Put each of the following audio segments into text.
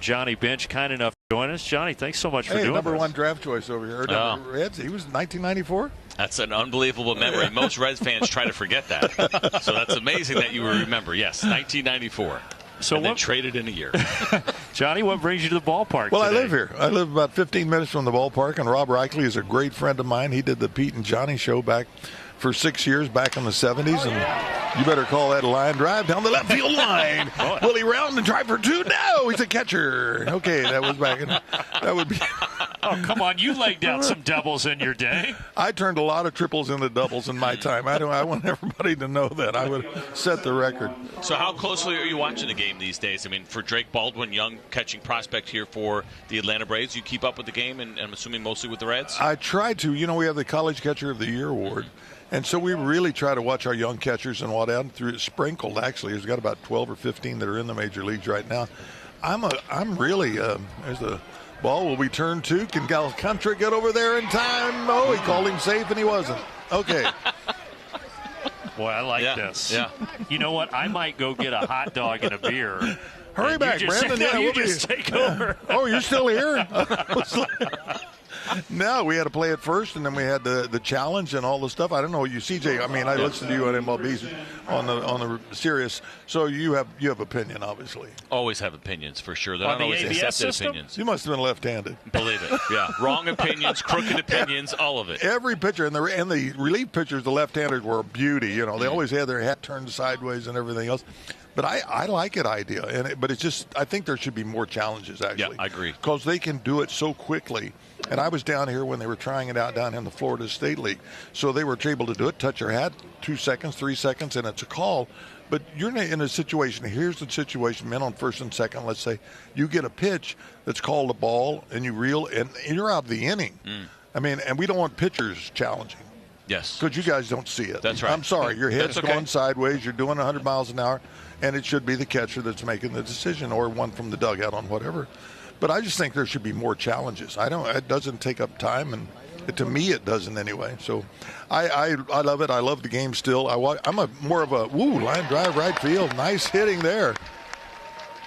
Johnny Bench, kind enough to join us. Johnny, thanks so much for doing number this. one draft choice over here. Reds, he was 1994. That's an unbelievable memory. Most Reds fans try to forget that. So that's amazing that you remember. Yes, 1994. So and then traded in a year. Johnny, what brings you to the ballpark Well, today? I live here. I live about 15 minutes from the ballpark, and Rob Reichley is a great friend of mine. He did the Pete and Johnny show back for 6 years back in the 70s, and you better call that a line drive down the left field line. Will he round and drive for two? No, he's a catcher. Okay, that was back in. That would be. Oh, come on. You laid down some doubles in your day. I turned a lot of triples into doubles in my time. I want everybody to know that. I would set the record. So how closely are you watching the game these days? I mean, for Drake Baldwin, young catching prospect here for the Atlanta Braves, you keep up with the game, and I'm assuming mostly with the Reds? I try to. You know, we have the College Catcher of the Year award. And so we really try to watch our young catchers and what out through sprinkled. Actually, there's got about 12 or 15 that are in the major leagues right now. I'm really there's the ball will be turned to. Can Alcantara get over there in time? Oh, he called him safe and he wasn't. Okay. Boy, I like this. Yeah. You know what? I might go get a hot dog and a beer. Hurry back, Brandon. You just take over. Oh, you're still here? No, we had to play it first, and then we had the challenge and all the stuff. I don't know you, CJ. I mean, I listened to you on MLB on the Sirius, so you have opinion, obviously. Always have opinions for sure. They're not always accepted opinions. You must have been left-handed. Believe it. Yeah, wrong opinions, crooked opinions, all of it. Every pitcher and the relief pitchers, the left-handers were a beauty. You know, they always had their hat turned sideways and everything else. But I like it idea, but it's just I think there should be more challenges actually. Yeah, I agree. Because they can do it so quickly. And I was down here when they were trying it out down in the Florida State League. So they were able to do it, touch your hat, 2 seconds, 3 seconds, and it's a call. But you're in a situation, here's the situation, men on first and second, let's say. You get a pitch that's called a ball, and you reel, and you're out of the inning. I mean, and we don't want pitchers challenging. Yes. Because you guys don't see it. That's right. I'm sorry, your head's okay. going sideways, you're doing 100 miles an hour, and it should be the catcher that's making the decision or one from the dugout on whatever. But I just think there should be more challenges. It doesn't take up time, and to me it doesn't anyway. So I love it. I love the game still. I'm more of a line drive right field. Nice hitting there.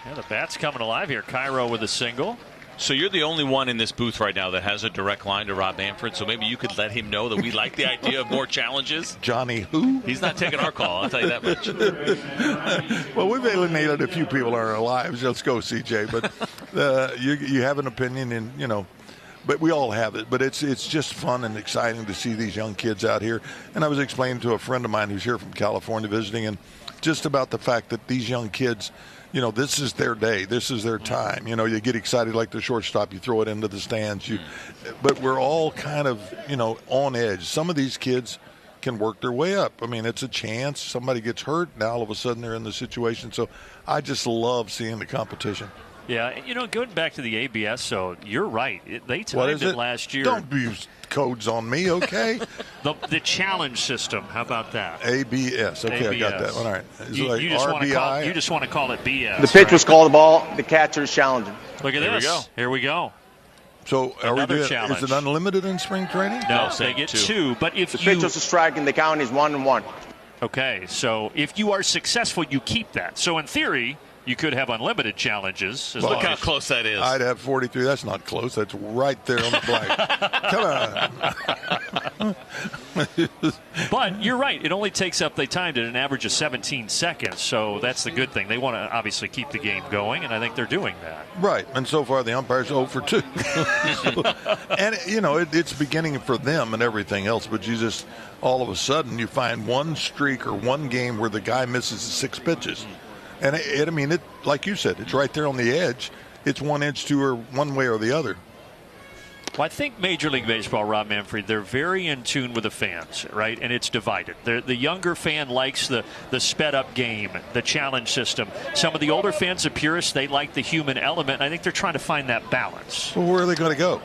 Yeah, the bat's coming alive here. Cairo with a single. So you're the only one in this booth right now that has a direct line to Rob Manfred, so maybe you could let him know that we like the idea of more challenges. Johnny who? He's not taking our call, I'll tell you that much. Well, we've alienated a few people in our lives. Let's go, CJ. But you have an opinion, and but we all have it. But it's just fun and exciting to see these young kids out here. And I was explaining to a friend of mine who's here from California visiting, and just about the fact that these young kids, this is their day. This is their time. You get excited like the shortstop. You throw it into the stands. But we're all kind of, on edge. Some of these kids can work their way up. I mean, it's a chance. Somebody gets hurt. Now all of a sudden they're in the situation. So I just love seeing the competition. Yeah, going back to the ABS, so you're right. They timed it last year. Don't use codes on me, okay? the challenge system, how about that? ABS. Okay, ABS. I got that one. All right. You just want to call it BS. The pitch was called the ball. The catcher's challenging. Look at this. Here we go. So another challenge. Is it unlimited in spring training? No, they get two. But if the pitch was a strike and the count is 1-1. Okay, so if you are successful, you keep that. So in theory, you could have unlimited challenges. Look how close that is. I'd have 43. That's not close. That's right there on the black. Come on. But you're right. It only takes up, they timed it an average of 17 seconds. So that's the good thing. They want to obviously keep the game going, and I think they're doing that. Right. And so far, the umpire's 0 for 2. And, it's beginning for them and everything else. But you just, all of a sudden, you find one streak or one game where the guy misses 6 pitches. And it, like you said, it's right there on the edge. It's 1 inch to or one way or the other. Well, I think Major League Baseball, Rob Manfred, they're very in tune with the fans, right? And it's divided. The younger fan likes the sped-up game, the challenge system. Some of the older fans, the purists, they like the human element. And I think they're trying to find that balance. Well, where are they going to go?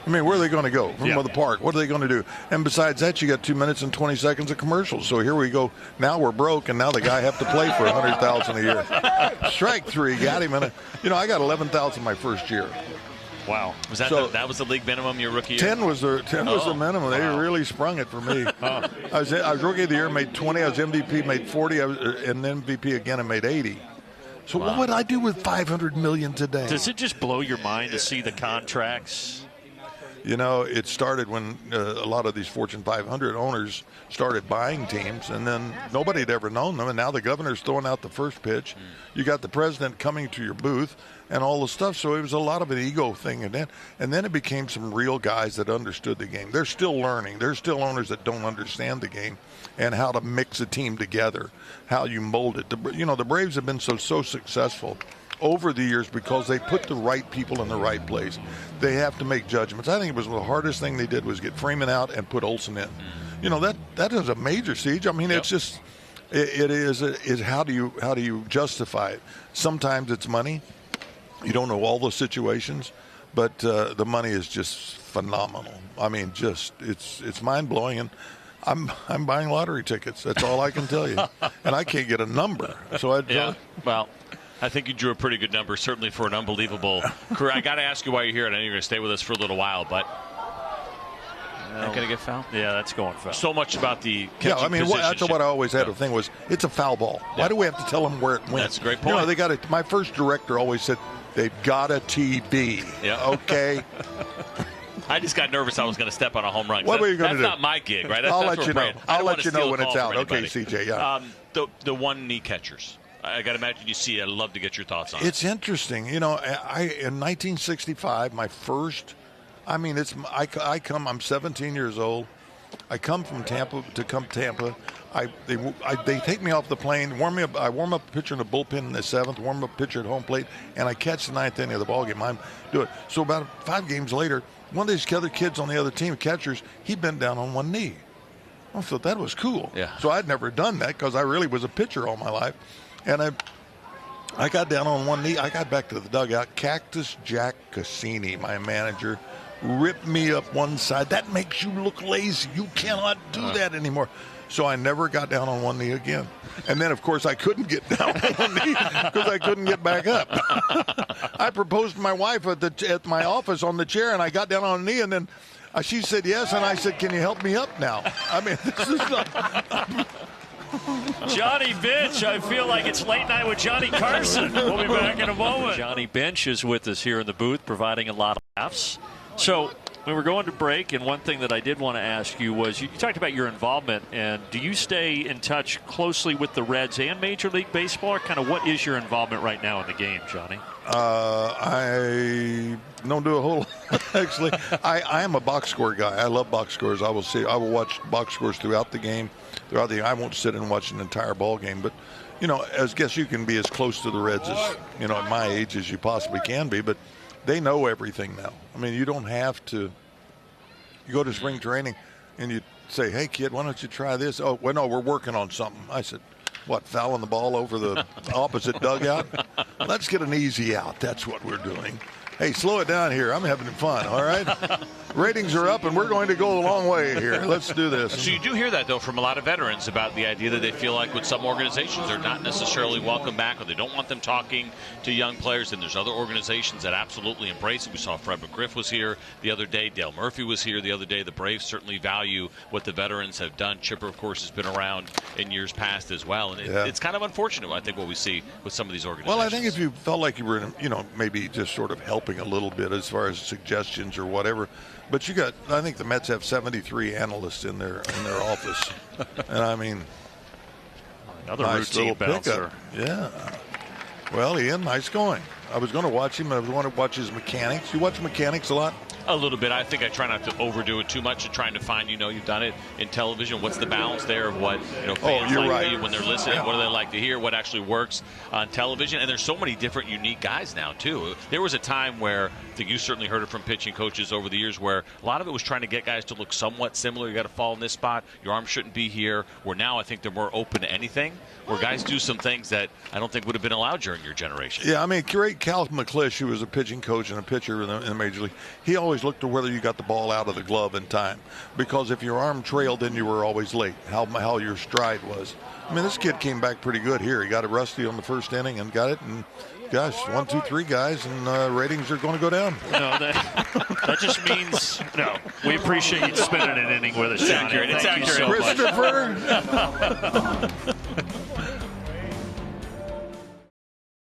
I mean, where are they going to go from the park? What are they going to do? And besides that, you got 2 minutes and 20 seconds of commercials. So here we go. Now we're broke, and now the guy have to play for $100,000 a year. Strike 3, got him. And I got $11,000 my first year. Wow. Was that that was the league minimum your rookie year? 10 was the minimum. They really sprung it for me. I was rookie of the year, made 20. I was MVP, made 40. And then MVP again, and made 80. So what would I do with $500 million today? Does it just blow your mind to see the contracts? You know, it started when a lot of these Fortune 500 owners started buying teams, and then nobody had ever known them, and now the governor's throwing out the first pitch. You got the president coming to your booth and all the stuff, so it was a lot of an ego thing. And then it became some real guys that understood the game. They're still learning. There's still owners that don't understand the game and how to mix a team together, how you mold it. The Braves have been so successful over the years because they put the right people in the right place. They have to make judgments. I think it was the hardest thing they did was get Freeman out and put Olsen in. You know, that is a major siege. I mean, it's just it is how do you justify it? Sometimes it's money. You don't know all the situations, but the money is just phenomenal. I mean, just it's mind blowing, and I'm buying lottery tickets. That's all I can tell you, and I can't get a number. So well, I think you drew a pretty good number, certainly for an unbelievable career. I got to ask you why you're here, and I know you're going to stay with us for a little while, but not going to get fouled? Yeah, that's going foul. So much about the catching that's what I always had a thing was it's a foul ball. Why do we have to tell them where it went? That's a great point. You know, they got it. My first director always said they've got a TV. Yeah. Okay. I just got nervous I was going to step on a home run. What were you going to do? That's not my gig, right? I'll let you know. I'll let you know when it's out. Okay, CJ. Yeah. The one knee catchers. I got to imagine you see it. I'd love to get your thoughts on it. It's interesting. You know, in 1965, my first. I mean, I'm 17 years old. I come from Tampa. They take me off the plane, warm me up. I warm up pitcher in the bullpen in the 7th, warm up pitcher at home plate, and I catch the 9th inning of the ball game. I'm do it. So about 5 games later, one of these other kids on the other team, catchers, he bent down on one knee. I thought that was cool. Yeah. So I'd never done that because I really was a pitcher all my life, and I got down on one knee. I got back to the dugout. Cactus Jack Cassini, my manager, ripped me up one side. That makes you look lazy. You cannot do that anymore. So I never got down on one knee again. And then, of course, I couldn't get down on one knee because I couldn't get back up. I proposed to my wife at my office on the chair, and I got down on a knee, and then she said yes, and I said, "Can you help me up now?" I mean, this is not... Johnny Bench, I feel like it's late night with Johnny Carson. We'll be back in a moment. Johnny Bench is with us here in the booth, providing a lot of laughs. So we were going to break, and one thing that I did want to ask you was you talked about your involvement, and do you stay in touch closely with the Reds and Major League Baseball? Or kind of what is your involvement right now in the game, Johnny? I don't do a whole lot, actually. I am a box score guy. I love box scores. I will watch box scores throughout the game. I won't sit and watch an entire ball game, but you know, you can be as close to the Reds as, you know, at my age as you possibly can be, but they know everything now. I mean, you don't have to. You go to spring training and you say, "Hey, kid, why don't you try this?" "Oh, well, no, we're working on something." I said, "What, fouling the ball over the opposite dugout? Let's get an easy out. That's what we're doing. Hey, slow it down here. I'm having fun, all right? Ratings are up, and we're going to go a long way here. Let's do this." So you do hear that, though, from a lot of veterans about the idea that they feel like with some organizations they're not necessarily welcome back, or they don't want them talking to young players, and there's other organizations that absolutely embrace it. We saw Fred McGriff was here the other day. Dale Murphy was here the other day. The Braves certainly value what the veterans have done. Chipper, of course, has been around in years past as well. And it's kind of unfortunate, I think, what we see with some of these organizations. Well, I think if you felt like you were, maybe just sort of helping a little bit as far as suggestions or whatever. But I think the Mets have 73 analysts in their office. And I mean, another nice routine little bouncer. Pickup. Yeah. Well, Ian, nice going. I was going to watch him. I want to watch his mechanics. You watch mechanics a lot? A little bit. I think I try not to overdo it too much and trying to find, you've done it in television. What's the balance there of what, fans like to when they're listening? Yeah. What do they like to hear? What actually works on television? And there's so many different unique guys now, too. There was a time where, I think you certainly heard it from pitching coaches over the years, where a lot of it was trying to get guys to look somewhat similar. You got to fall in this spot. Your arm shouldn't be here. Where now I think they're more open to anything, where guys do some things that I don't think would have been allowed during your generation. Yeah, I mean, great Cal McClish, who was a pitching coach and a pitcher in the Major League, he always looked to whether you got the ball out of the glove in time. Because if your arm trailed, then you were always late, how your stride was. I mean, this kid came back pretty good here. He got it rusty on the first inning and got it, and gosh, 1, 2, 3 guys, and ratings are going to go down. No, that just means we appreciate you spending an inning with us, Johnny. It's accurate. Thank you so much. Christopher.